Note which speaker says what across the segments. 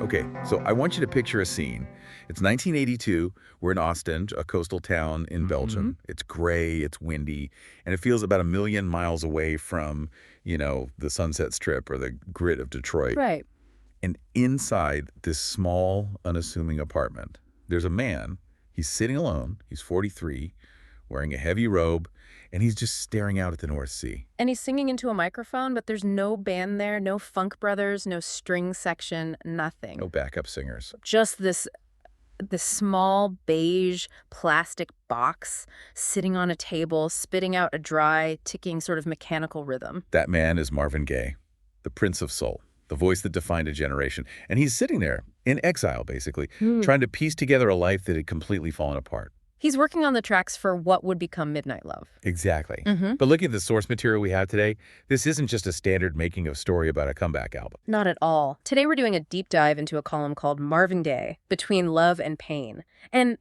Speaker 1: Okay, so I want you to picture a scene. It's 1982. We're in Ostend, a coastal town in
Speaker 2: Hmm.
Speaker 1: Belgium. It's gray, it's windy, and it feels about a million miles away from, the Sunset Strip or the grit of Detroit.
Speaker 2: Right.
Speaker 1: And inside this small, unassuming apartment, there's a man. He's sitting alone. He's 43, wearing a heavy robe, and he's just staring out at the North Sea.
Speaker 2: And he's singing into a microphone, but there's no band there, no funk brothers, no string section, nothing.
Speaker 1: No backup singers.
Speaker 2: Just this small beige plastic box sitting on a table, spitting out a dry, ticking sort of mechanical rhythm.
Speaker 1: That man is Marvin Gaye, the Prince of Soul, the voice that defined a generation. And he's sitting there in exile, basically, trying to piece together a life that had completely fallen apart.
Speaker 2: He's working on the tracks for what would become Midnight Love.
Speaker 1: Exactly.
Speaker 2: Hmm.
Speaker 1: But looking at the source material we have today, this isn't just a standard making of story about a comeback album.
Speaker 2: Not at all. Today we're doing a deep dive into a column called Marvin Gaye, Between Love and Pain. And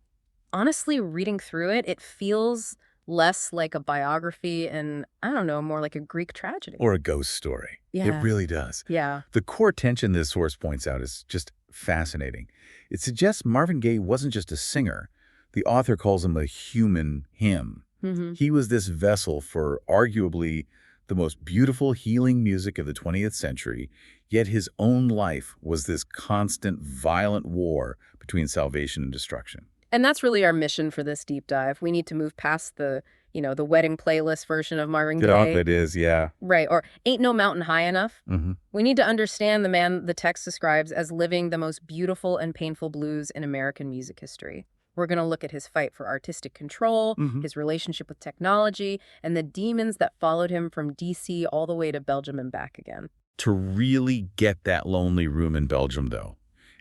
Speaker 2: honestly, reading through it, it feels less like a biography and, I don't know, more like a Greek tragedy.
Speaker 1: Or a ghost story. It
Speaker 2: Yeah.
Speaker 1: really does.
Speaker 2: Yeah.
Speaker 1: The core tension this source points out is just fascinating. It suggests Marvin Gaye wasn't just a singer. The author calls him a human hymn.
Speaker 2: Hmm.
Speaker 1: He was this vessel for arguably the most beautiful healing music of the 20th century, yet his own life was this constant, violent war between salvation and destruction.
Speaker 2: And that's really our mission for this deep dive. We need to move past the wedding playlist version of Marvin Gaye.
Speaker 1: It is, yeah.
Speaker 2: Right, or Ain't No Mountain High Enough.
Speaker 1: Hmm.
Speaker 2: We need to understand the man the text describes as living the most beautiful and painful blues in American music history. We're going to look at his fight for artistic control, his relationship with technology, and the demons that followed him from D.C. all the way to Belgium and back again.
Speaker 1: To really get that lonely room in Belgium, though,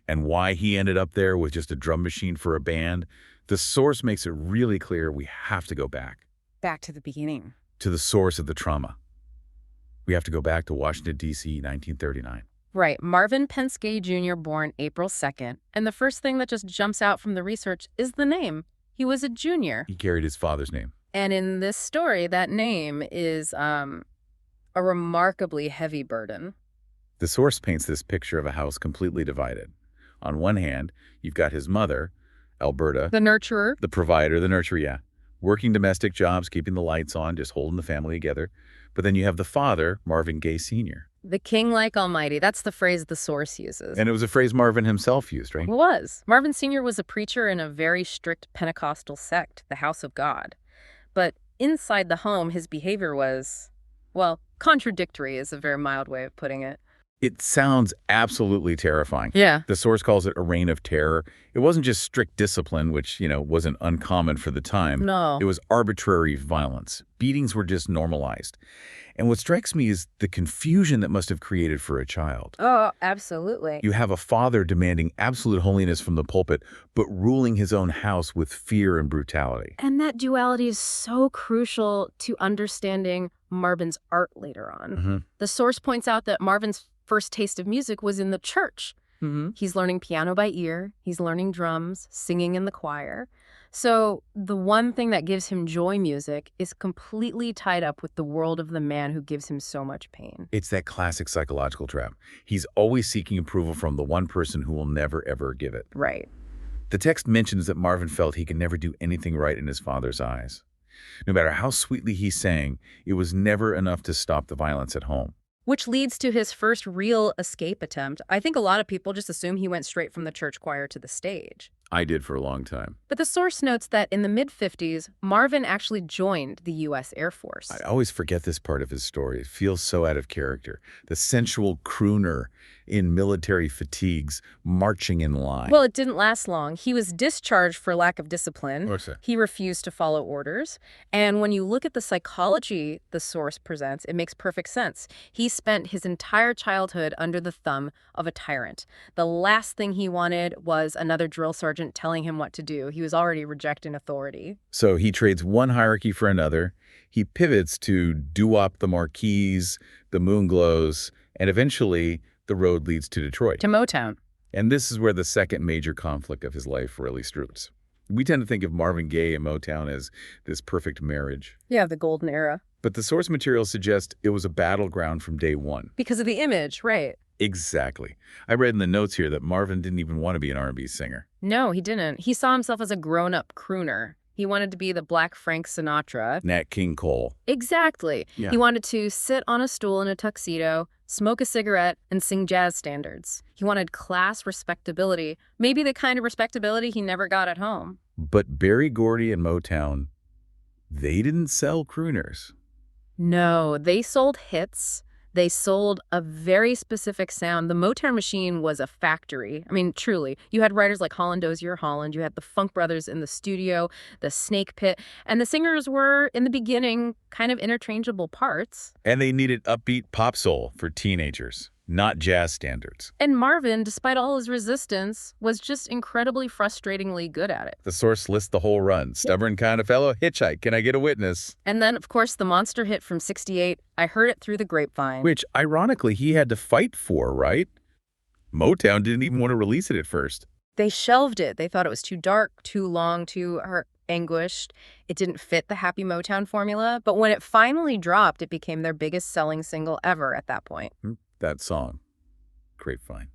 Speaker 1: and why he ended up there with just a drum machine for a band, the source makes it really clear we have to go back
Speaker 2: Back to the beginning.
Speaker 1: to the source of the trauma. We have to go back to Washington, D.C., 1939.
Speaker 2: Right, Marvin Pence Gaye Jr., born April 2nd. And the first thing that just jumps out from the research is the name. He was a junior.
Speaker 1: He carried his father's name.
Speaker 2: And in this story, that name is a remarkably heavy burden.
Speaker 1: The source paints this picture of a house completely divided. On one hand, you've got his mother, Alberta,
Speaker 2: The nurturer.
Speaker 1: the provider, the nurturer, yeah, working domestic jobs, keeping the lights on, just holding the family together. But then you have the father, Marvin Gaye Sr.
Speaker 2: The king like almighty. That's the phrase the source uses.
Speaker 1: And it was a phrase Marvin himself used, right?
Speaker 2: It was. Marvin Sr. was a preacher in a very strict Pentecostal sect, the House of God. But inside the home, his behavior was, well, contradictory is a very mild way of putting it.
Speaker 1: It sounds absolutely terrifying.
Speaker 2: Yeah.
Speaker 1: The source calls it a reign of terror. It wasn't just strict discipline, which, wasn't uncommon for the time.
Speaker 2: No.
Speaker 1: It was arbitrary violence. Beatings were just normalized. And what strikes me is the confusion that must have created for a child.
Speaker 2: Oh, absolutely.
Speaker 1: You have a father demanding absolute holiness from the pulpit, but ruling his own house with fear and brutality.
Speaker 2: And that duality is so crucial to understanding Marvin's art later on. The source points out that Marvin's first taste of music was in the church. He's learning piano by ear, he's learning drums, singing in the choir. So the one thing that gives him joy music is completely tied up with the world of the man who gives him so much pain.
Speaker 1: It's that classic psychological trap. He's always seeking approval from the one person who will never, ever give it.
Speaker 2: Right.
Speaker 1: The text mentions that Marvin felt he could never do anything right in his father's eyes. No matter how sweetly he sang, it was never enough to stop the violence at home.
Speaker 2: Which leads to his first real escape attempt. I think a lot of people just assume he went straight from the church choir to the stage.
Speaker 1: I did for a long time.
Speaker 2: But the source notes that in the mid-50s, Marvin actually joined the U.S. Air Force.
Speaker 1: I always forget this part of his story. It feels so out of character. The sensual crooner in military fatigues, marching in line.
Speaker 2: Well, it didn't last long. He was discharged for lack of discipline.
Speaker 1: What's that?
Speaker 2: He refused to follow orders. And when you look at the psychology the source presents, it makes perfect sense. He spent his entire childhood under the thumb of a tyrant. The last thing he wanted was another drill sergeant telling him what to do. He was already rejecting authority.
Speaker 1: So he trades one hierarchy for another. He pivots to doo-wop the Marquis, the Moonglows, and eventually the road leads to Detroit.
Speaker 2: To Motown.
Speaker 1: And this is where the second major conflict of his life really roots. We tend to think of Marvin Gaye and Motown as this perfect marriage.
Speaker 2: Yeah, the golden era.
Speaker 1: But the source material suggests it was a battleground from day one.
Speaker 2: Because of the image, right.
Speaker 1: Exactly. I read in the notes here that Marvin didn't even want to be an R&B singer.
Speaker 2: No, he didn't. He saw himself as a grown-up crooner. He wanted to be the Black Frank Sinatra.
Speaker 1: Nat King Cole.
Speaker 2: Exactly.
Speaker 1: Yeah.
Speaker 2: He wanted to sit on a stool in a tuxedo, smoke a cigarette, and sing jazz standards. He wanted class respectability, maybe the kind of respectability he never got at home.
Speaker 1: But Berry Gordy and Motown, they didn't sell crooners.
Speaker 2: No, they sold hits. They sold a very specific sound. The Motown machine was a factory. I mean, truly. You had writers like Holland Dozier Holland. You had the Funk Brothers in the studio, the Snake Pit. And the singers were, in the beginning, kind of interchangeable parts.
Speaker 1: And they needed upbeat pop soul for teenagers, not jazz standards.
Speaker 2: And Marvin, despite all his resistance, was just incredibly frustratingly good at it.
Speaker 1: The source lists the whole run. Stubborn kind of fellow, hitchhike, can I get a witness?
Speaker 2: And then, of course, the monster hit from '68, I Heard It Through the Grapevine.
Speaker 1: Which, ironically, he had to fight for, right? Motown didn't even want to release it at first.
Speaker 2: They shelved it. They thought it was too dark, too long, too anguished. It didn't fit the happy Motown formula. But when it finally dropped, it became their biggest selling single ever at that point.
Speaker 1: That song, Grapevine,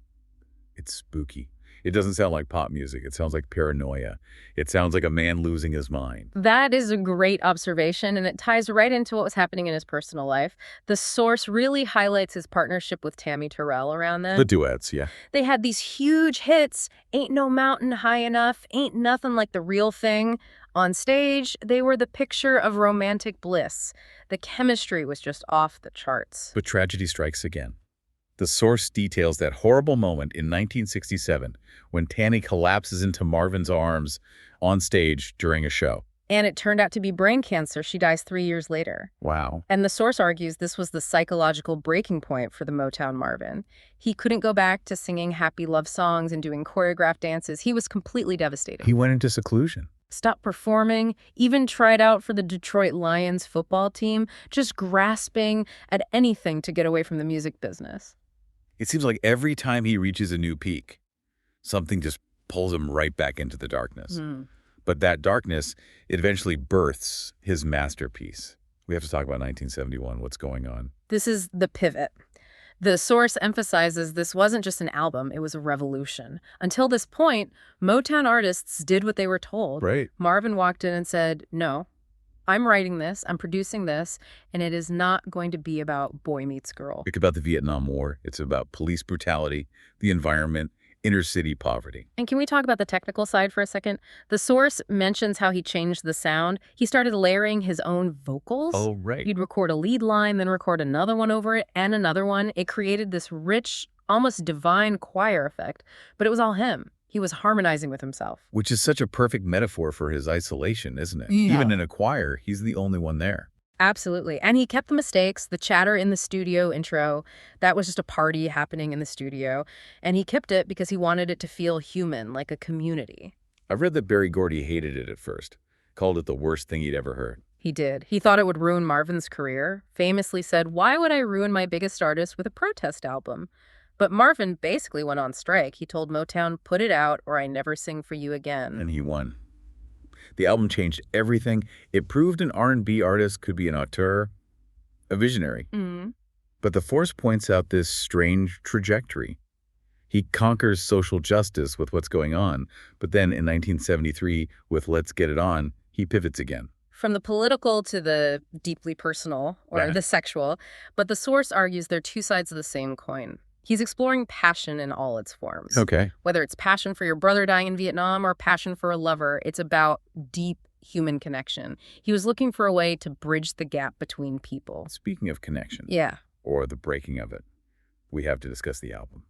Speaker 1: it's spooky. It doesn't sound like pop music. It sounds like paranoia. It sounds like a man losing his mind.
Speaker 2: That is a great observation, and it ties right into what was happening in his personal life. The source really highlights his partnership with Tammy Terrell around then.
Speaker 1: The duets, yeah.
Speaker 2: They had these huge hits, Ain't No Mountain High Enough, Ain't Nothing Like the Real Thing. On stage, they were the picture of romantic bliss. The chemistry was just off the charts.
Speaker 1: But tragedy strikes again. The source details that horrible moment in 1967 when Tanny collapses into Marvin's arms on stage during a show.
Speaker 2: And it turned out to be brain cancer. She dies 3 years later.
Speaker 1: Wow.
Speaker 2: And the source argues this was the psychological breaking point for the Motown Marvin. He couldn't go back to singing happy love songs and doing choreographed dances. He was completely devastated.
Speaker 1: He went into seclusion.
Speaker 2: Stopped performing, even tried out for the Detroit Lions football team, just grasping at anything to get away from the music business.
Speaker 1: It seems like every time he reaches a new peak, something just pulls him right back into the darkness. But that darkness, it eventually births his masterpiece. We have to talk about 1971, what's going on.
Speaker 2: This is the pivot. The source emphasizes this wasn't just an album, it was a revolution. Until this point, Motown artists did what they were told.
Speaker 1: Right.
Speaker 2: Marvin walked in and said, no, I'm writing this, I'm producing this, and it is not going to be about boy meets girl.
Speaker 1: It's about the Vietnam War. It's about police brutality, the environment, inner city poverty.
Speaker 2: And can we talk about the technical side for a second? The source mentions how he changed the sound. He started layering his own vocals.
Speaker 1: Oh, right.
Speaker 2: He'd record a lead line, then record another one over it, and another one. It created this rich, almost divine choir effect, but it was all him. He was harmonizing with himself.
Speaker 1: Which is such a perfect metaphor for his isolation, isn't it?
Speaker 2: Yeah.
Speaker 1: Even in a choir, he's the only one there.
Speaker 2: Absolutely. And he kept the mistakes, the chatter in the studio intro. That was just a party happening in the studio. And he kept it because he wanted it to feel human, like a community.
Speaker 1: I've read that Berry Gordy hated it at first, called it the worst thing he'd ever heard.
Speaker 2: He did. He thought it would ruin Marvin's career, famously said, "Why would I ruin my biggest artist with a protest album?" But Marvin basically went on strike. He told Motown, "Put it out or I never sing for you again."
Speaker 1: And he won. The album changed everything. It proved an R&B artist could be an auteur, a visionary. But the Force points out this strange trajectory. He conquers social justice with what's going on, but then in 1973, with Let's Get It On, he pivots again.
Speaker 2: From the political to the deeply personal, or the sexual, but the source argues they're two sides of the same coin. He's exploring passion in all its forms.
Speaker 1: Okay.
Speaker 2: Whether it's passion for your brother dying in Vietnam or passion for a lover, it's about deep human connection. He was looking for a way to bridge the gap between people.
Speaker 1: Speaking of connection.
Speaker 2: Yeah.
Speaker 1: Or the breaking of it, we have to discuss the album.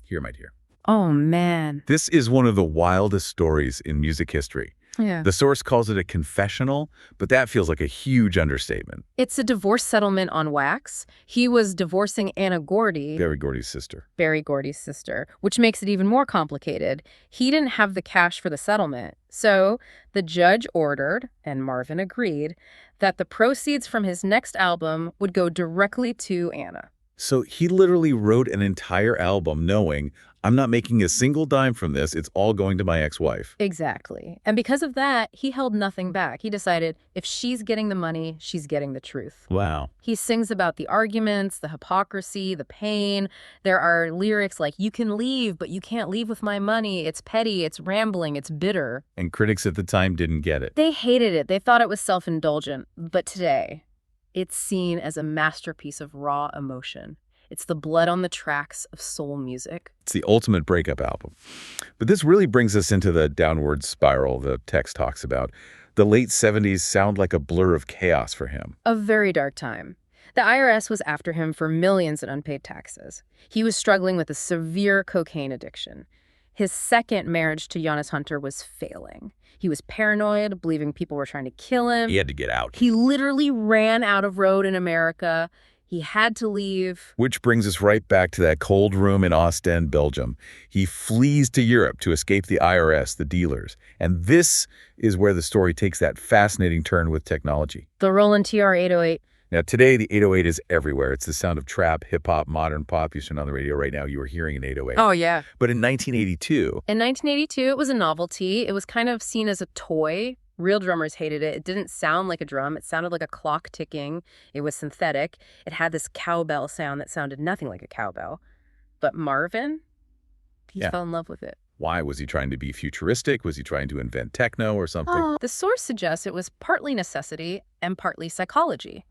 Speaker 1: Here, my dear.
Speaker 2: Oh, man.
Speaker 1: This is one of the wildest stories in music history.
Speaker 2: Yeah.
Speaker 1: The source calls it a confessional, but that feels like a huge understatement.
Speaker 2: It's a divorce settlement on wax. He was divorcing Anna Gordy,
Speaker 1: Berry Gordy's sister.
Speaker 2: Berry Gordy's sister, which makes it even more complicated. He didn't have the cash for the settlement. So the judge ordered, and Marvin agreed, that the proceeds from his next album would go directly to Anna.
Speaker 1: So he literally wrote an entire album knowing, I'm not making a single dime from this. It's all going to my ex-wife.
Speaker 2: Exactly. And because of that, he held nothing back. He decided if she's getting the money, she's getting the truth.
Speaker 1: Wow.
Speaker 2: He sings about the arguments, the hypocrisy, the pain. There are lyrics like, you can leave, but you can't leave with my money. It's petty, it's rambling, it's bitter.
Speaker 1: And critics at the time didn't get it.
Speaker 2: They hated it. They thought it was self-indulgent. But today, it's seen as a masterpiece of raw emotion. It's the blood on the tracks of soul music.
Speaker 1: It's the ultimate breakup album. But this really brings us into the downward spiral the text talks about. The late 70s sound like a blur of chaos for him.
Speaker 2: A very dark time. The IRS was after him for millions in unpaid taxes. He was struggling with a severe cocaine addiction. His second marriage to Giannis Hunter was failing. He was paranoid, believing people were trying to kill him.
Speaker 1: He had to get out.
Speaker 2: He literally ran out of road in America. He had to leave.
Speaker 1: Which brings us right back to that cold room in Ostend, Belgium. He flees to Europe to escape the IRS, the dealers. And this is where the story takes that fascinating turn with technology.
Speaker 2: The Roland TR-808.
Speaker 1: Now, today, the 808 is everywhere. It's the sound of trap, hip-hop, modern pop. You turn on the radio right now, you are hearing an 808.
Speaker 2: Oh, yeah.
Speaker 1: But in 1982...
Speaker 2: In 1982, it was a novelty. It was kind of seen as a toy. Real drummers hated it. It didn't sound like a drum. It sounded like a clock ticking. It was synthetic. It had this cowbell sound that sounded nothing like a cowbell. But Marvin, he fell in love with it.
Speaker 1: Why? Was he trying to be futuristic? Was he trying to invent techno or something?
Speaker 2: The source suggests it was partly necessity and partly psychology.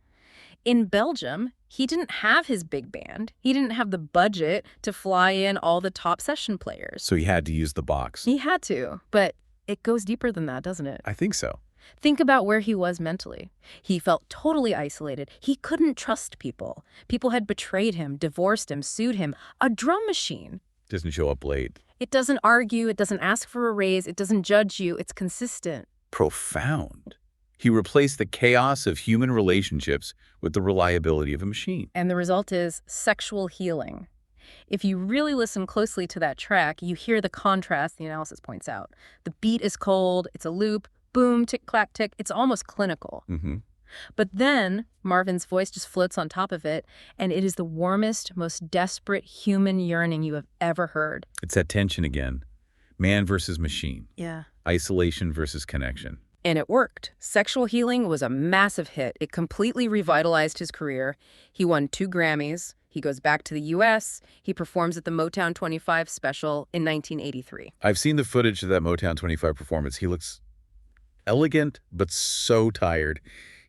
Speaker 2: In Belgium, he didn't have his big band. He didn't have the budget to fly in all the top session players.
Speaker 1: So he had to use the box.
Speaker 2: He had to, but it goes deeper than that, doesn't it?
Speaker 1: I think so.
Speaker 2: Think about where he was mentally. He felt totally isolated. He couldn't trust people. People had betrayed him, divorced him, sued him. A drum machine.
Speaker 1: Doesn't show up late.
Speaker 2: It doesn't argue. It doesn't ask for a raise. It doesn't judge you. It's consistent.
Speaker 1: Profound. He replaced the chaos of human relationships with the reliability of a machine.
Speaker 2: And the result is sexual healing. If you really listen closely to that track, you hear the contrast the analysis points out. The beat is cold. It's a loop. Boom, tick, clack, tick. It's almost clinical. But then Marvin's voice just floats on top of it, and it is the warmest, most desperate human yearning you have ever heard.
Speaker 1: It's that tension again. Man versus machine.
Speaker 2: Yeah.
Speaker 1: Isolation versus connection.
Speaker 2: And it worked. Sexual Healing was a massive hit. It completely revitalized his career. He won 2 Grammys. He goes back to the U.S. He performs at the Motown 25 special in 1983.
Speaker 1: I've seen the footage of that Motown 25 performance. He looks elegant, but so tired.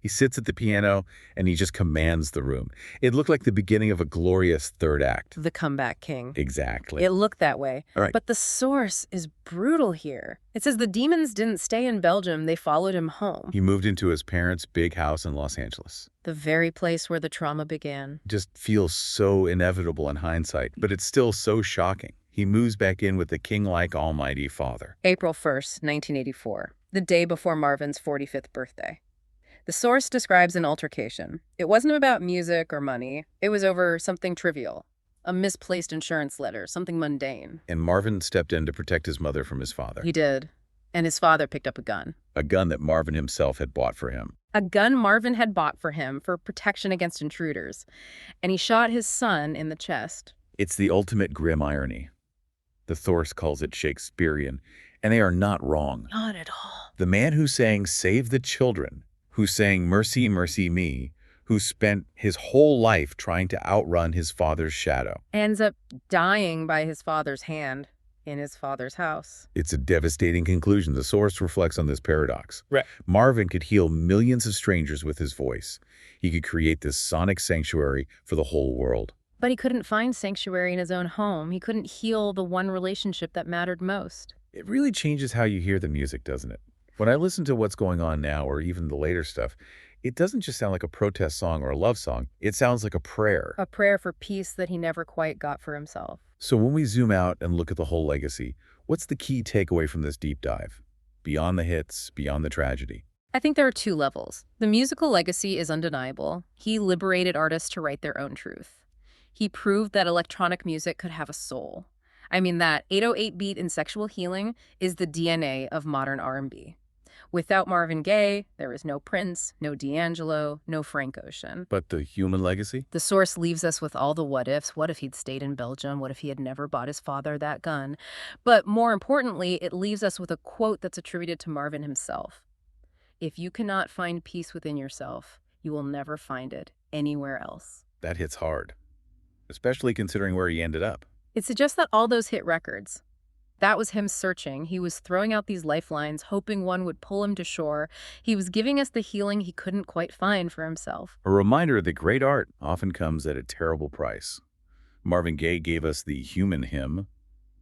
Speaker 1: He sits at the piano, and he just commands the room. It looked like the beginning of a glorious third act.
Speaker 2: The Comeback King.
Speaker 1: Exactly.
Speaker 2: It looked that way.
Speaker 1: All right.
Speaker 2: But the source is brutal here. It says the demons didn't stay in Belgium. They followed him home.
Speaker 1: He moved into his parents' big house in Los Angeles.
Speaker 2: The very place where the trauma began.
Speaker 1: Just feels so inevitable in hindsight, but it's still so shocking. He moves back in with the king-like almighty father.
Speaker 2: April 1st, 1984, the day before Marvin's 45th birthday. The source describes an altercation. It wasn't about music or money. It was over something trivial. A misplaced insurance letter, something mundane.
Speaker 1: And Marvin stepped in to protect his mother from his father.
Speaker 2: He did. And his father picked up a gun.
Speaker 1: A gun that Marvin himself had bought for him.
Speaker 2: A gun Marvin had bought for him for protection against intruders. And he shot his son in the chest.
Speaker 1: It's the ultimate grim irony. The source calls it Shakespearean, and they are not wrong.
Speaker 2: Not at all.
Speaker 1: The man who sang Save the Children, who sang Mercy, Mercy Me, who spent his whole life trying to outrun his father's shadow.
Speaker 2: Ends up dying by his father's hand in his father's house.
Speaker 1: It's a devastating conclusion. The source reflects on this paradox.
Speaker 2: Right.
Speaker 1: Marvin could heal millions of strangers with his voice. He could create this sonic sanctuary for the whole world.
Speaker 2: But he couldn't find sanctuary in his own home. He couldn't heal the one relationship that mattered most.
Speaker 1: It really changes how you hear the music, doesn't it? When I listen to what's going on now, or even the later stuff, it doesn't just sound like a protest song or a love song. It sounds like a prayer.
Speaker 2: A prayer for peace that he never quite got for himself.
Speaker 1: So when we zoom out and look at the whole legacy, what's the key takeaway from this deep dive? Beyond the hits, beyond the tragedy.
Speaker 2: I think there are 2 levels. The musical legacy is undeniable. He liberated artists to write their own truth. He proved that electronic music could have a soul. I mean, that 808 beat in Sexual Healing is the DNA of modern R&B. Without Marvin Gaye, there is no Prince, no D'Angelo, no Frank Ocean.
Speaker 1: But the human legacy?
Speaker 2: The source leaves us with all the what ifs. What if he'd stayed in Belgium? What if he had never bought his father that gun? But more importantly, it leaves us with a quote that's attributed to Marvin himself. If you cannot find peace within yourself, you will never find it anywhere else.
Speaker 1: That hits hard, especially considering where he ended up.
Speaker 2: It suggests that all those hit records, that was him searching. He was throwing out these lifelines, hoping one would pull him to shore. He was giving us the healing he couldn't quite find for himself.
Speaker 1: A reminder that great art often comes at a terrible price. Marvin Gaye gave us the human hymn,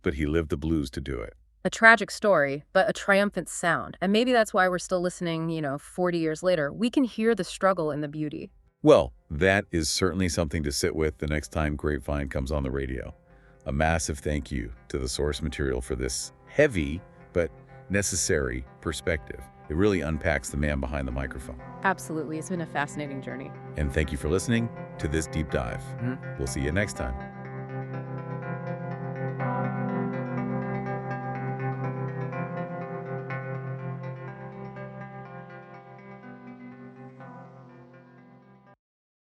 Speaker 1: but he lived the blues to do it.
Speaker 2: A tragic story, but a triumphant sound. And maybe that's why we're still listening, 40 years later. We can hear the struggle in the beauty.
Speaker 1: Well, that is certainly something to sit with the next time Grapevine comes on the radio. A massive thank you to the source material for this heavy but necessary perspective. It really unpacks the man behind the microphone.
Speaker 2: Absolutely. It's been a fascinating journey.
Speaker 1: And thank you for listening to this deep dive. We'll see you next time.